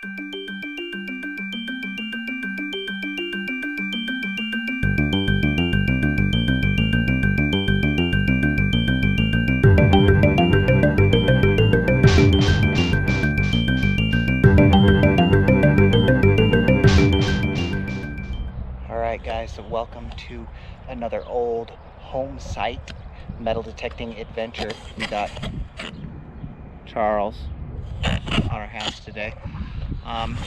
Alright guys, so welcome to another old home site metal detecting adventure. We got Charles on our hands today.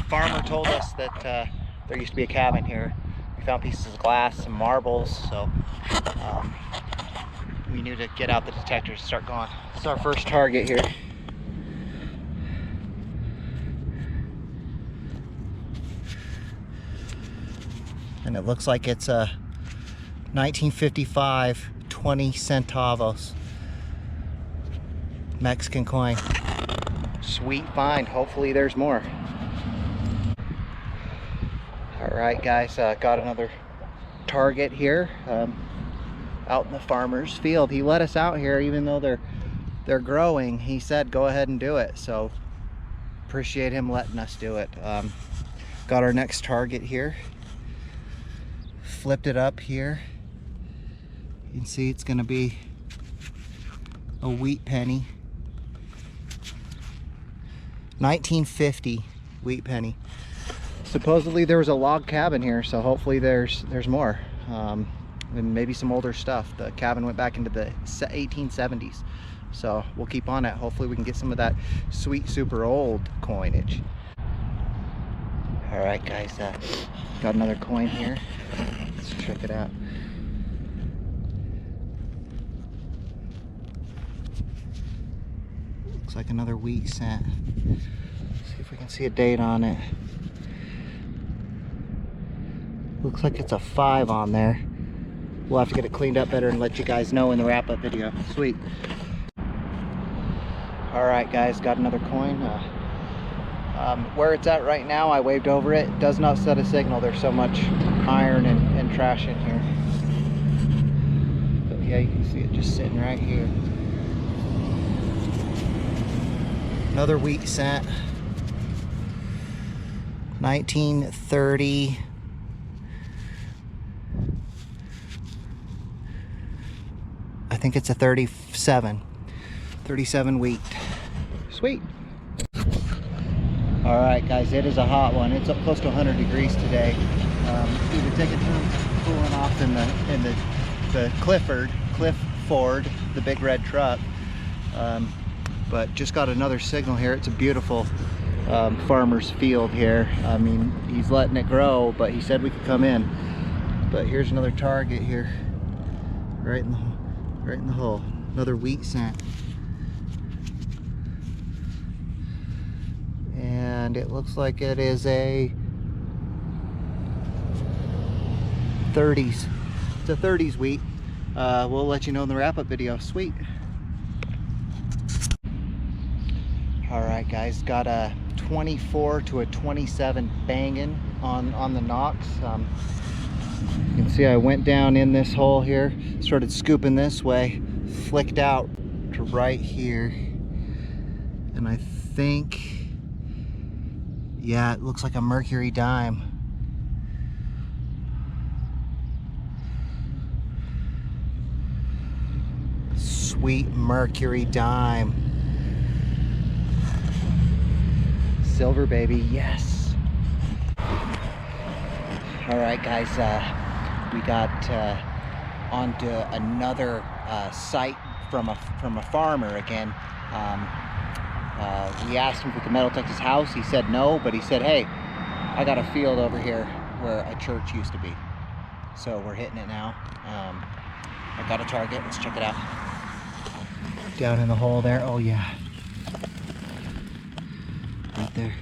Farmer told us that there used to be a cabin here. We found pieces of glass, some marbles, so we knew to get out the detectors and start going. This is our first target here. And it looks like it's a 1955 20 centavos Mexican coin. Sweet find. Hopefully there's more. All right guys, got another target here out in the farmer's field. He let us out here even though they're growing. He said go ahead and do it, so appreciate him letting us do it. Got our next target here. Flipped it up here. You can see it's gonna be a wheat penny. 1950 wheat penny. Supposedly there was a log cabin here, so hopefully there's more. And maybe some older stuff. The cabin went back into the 1870s. So we'll keep on it. Hopefully we can get some of that sweet, super old coinage. All right guys, got another coin here. Let's check it out. Looks like another wheat cent. See if we can see a date on it. Looks like it's a 5 on there. We'll have to get it cleaned up better and let you guys know in the wrap-up video. Sweet. All right guys, got another coin. Where it's at right now, I waved over it. It does not set a signal. There's so much iron and trash in here. But yeah, you can see it just sitting right here. Another wheat cent. 1930. I think it's a 37 wheat. Sweet. All right guys, it is a hot one. It's up close to 100 degrees today. Either take it cooling off in the Cliff Ford, the big red truck. But just got another signal here. It's a beautiful farmer's field here. I mean, he's letting it grow, but he said we could come in. But here's another target here, right in the hole. Another wheat cent. And it looks like it is a 30s. It's a 30s wheat. We'll let you know in the wrap-up video. Sweet. All right guys, got a 24 to a 27 banging on the Knox. You can see I went down in this hole here, started scooping this way, flicked out to right here, and I think, yeah, it looks like a mercury dime. Sweet mercury dime. Silver, baby, yes. All right guys, we got onto another site from a farmer again. We asked him if we could metal detect his house. He said no, but he said, hey, I got a field over here where a church used to be. So we're hitting it now. I got a target. Let's check it out. Down in the hole there. Oh yeah. Right there.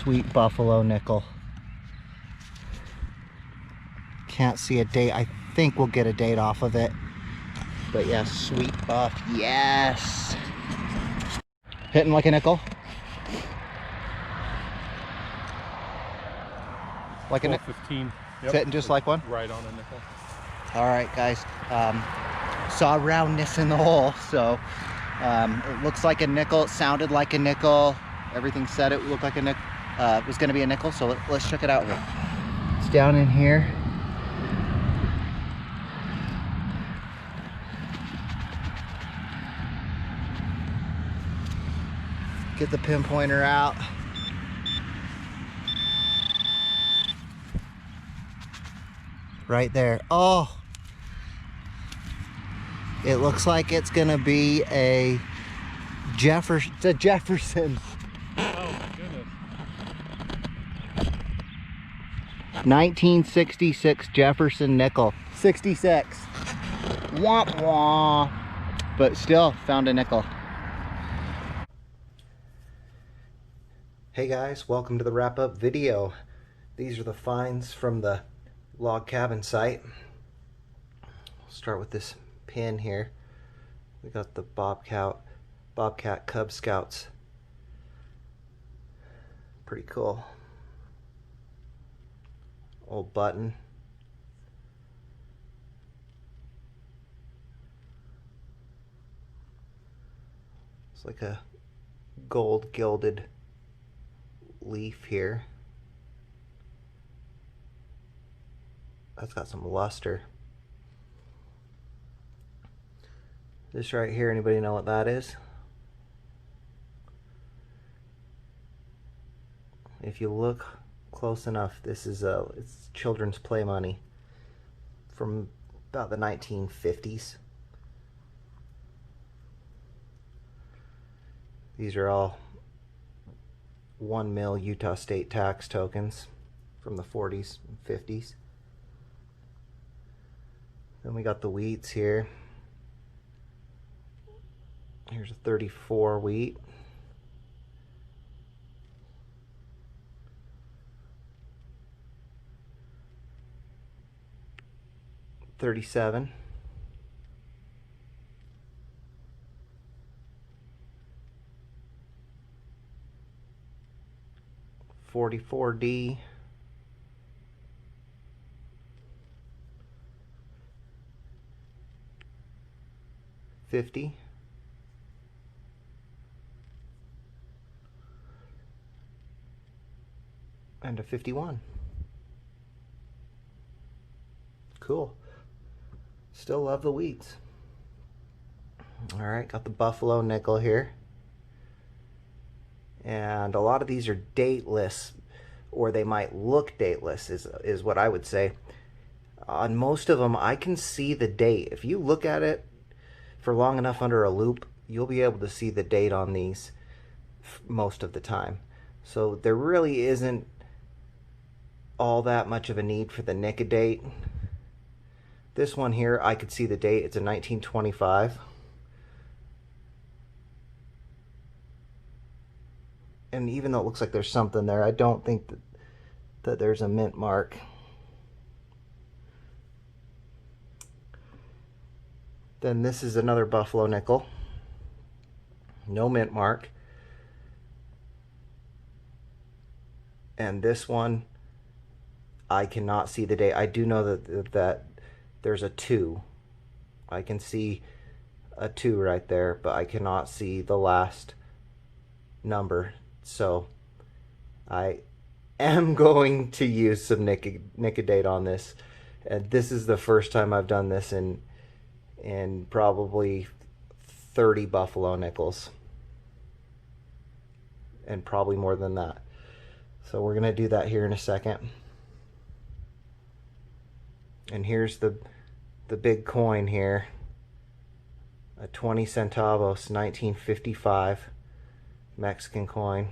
Sweet buffalo nickel. Can't see a date. I think we'll get a date off of it. But yeah, sweet buff. Yes. Hitting like a nickel. Like a nickel. 15. Yep. Hitting just like one. Right on a nickel. All right, guys. Saw roundness in the hole, so It looks like a nickel. It sounded like a nickel. Everything said it looked like a nickel. It was going to be a nickel. So let's check it out here. It's down in here. Get the pinpointer out. Right there. Oh, it looks like it's gonna be a Jefferson. It's a Jefferson. Oh my goodness. 1966 Jefferson nickel. 66. Womp womp. But still found a nickel. Hey guys, welcome to the wrap-up video. These are the finds from the log cabin site. We'll start with this pin here. We got the Bobcat Cub Scouts. Pretty cool. Old button. It's like a gold gilded leaf here. That's got some luster. This right here, anybody know what that is? If you look close enough, this is it's children's play money from about the 1950s. These are all 1 mil Utah state tax tokens from the 40s and 50s. Then we got the wheats here. Here's a 34 wheat. $37. $44D. $50. And a 51. Cool. Still love the wheats. Alright, got the Buffalo nickel here. And a lot of these are dateless, or they might look dateless, is what I would say. On most of them, I can see the date. If you look at it for long enough under a loop, you'll be able to see the date on these most of the time. So there really isn't all that much of a need for the NICA date. This one here, I could see the date. It's a 1925. And even though it looks like there's something there, I don't think that there's a mint mark. Then this is another Buffalo nickel. No mint mark. And this one, I cannot see the date. I do know that there's a 2. I can see a 2 right there, but I cannot see the last number. So I am going to use some NICA date on this. And this is the first time I've done this in probably 30 Buffalo nickels. And probably more than that. So we're going to do that here in a second. And here's the big coin here. A 20 centavos, 1955 Mexican coin.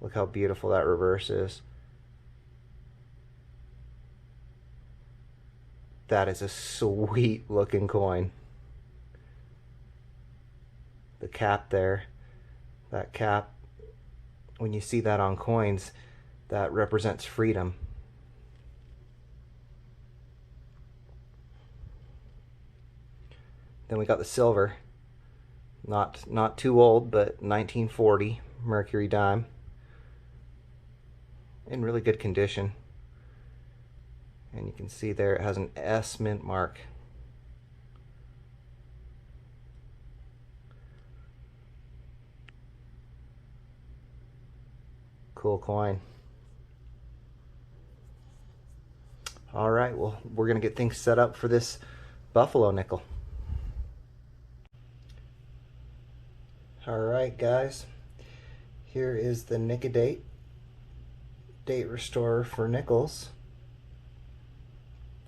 Look how beautiful that reverse is. That is a sweet looking coin. The cap there, that cap, when you see that on coins, that represents freedom. Then we got the silver, not too old, but 1940 Mercury dime, in really good condition. And you can see there it has an S mint mark. cool coin. All right, well, we're gonna get things set up for this buffalo nickel. All right, guys, here is the Nicodate date restorer for nickels.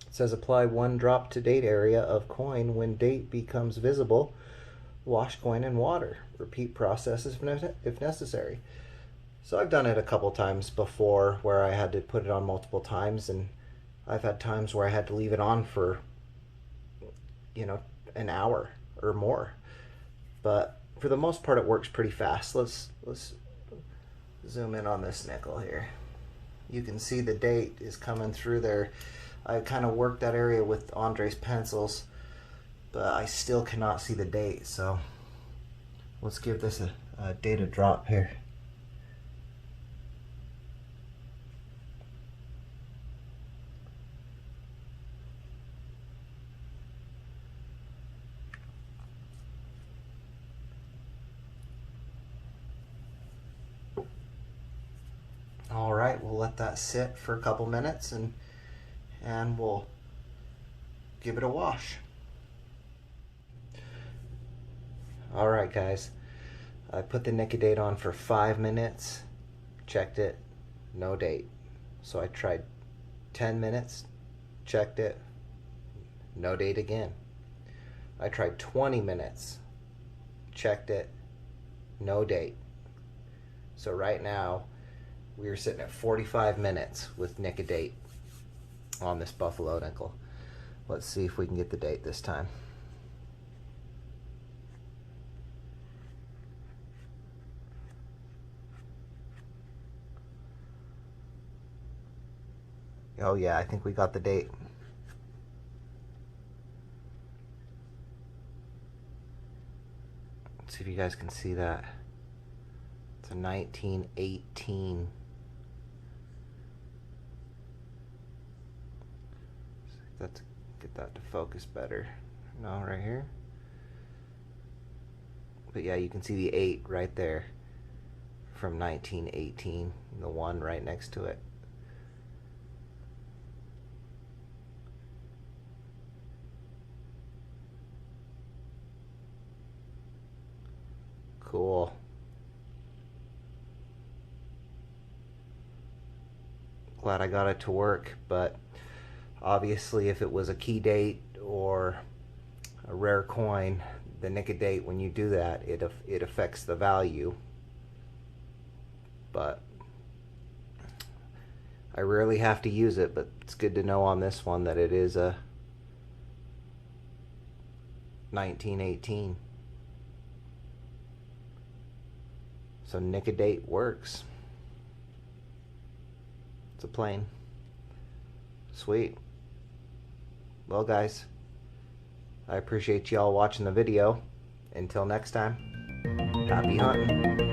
It says apply 1 drop to date area of coin. When date becomes visible, wash coin in water. Repeat process if necessary. So I've done it a couple times before where I had to put it on multiple times, and I've had times where I had to leave it on for, you know, an hour or more. But for the most part, it works pretty fast. Let's zoom in on this nickel here. You can see the date is coming through there. I kind of worked that area with Andre's pencils, but I still cannot see the date. So let's give this a data drop here. All right, we'll let that sit for a couple minutes and we'll give it a wash. All right, guys, I put the Nicodate on for 5 minutes, checked it, no date. So I tried 10 minutes, checked it, no date again. I tried 20 minutes, checked it, no date. So right now, we are sitting at 45 minutes with Nicodate on this buffalo nickel. Let's see if we can get the date this time. Oh yeah, I think we got the date. Let's see if you guys can see that. It's a 1918. Let's get that to focus better. No, right here. But yeah, you can see the 8 right there from 1918, the 1 right next to it. Cool. Glad I got it to work, but obviously if it was a key date or a rare coin, the Nicodate, when you do that, it affects the value. But I rarely have to use it, but it's good to know on this one that it is a 1918. So Nicodate works. It's a plane. Sweet. Well, guys, I appreciate y'all watching the video. Until next time, happy hunting.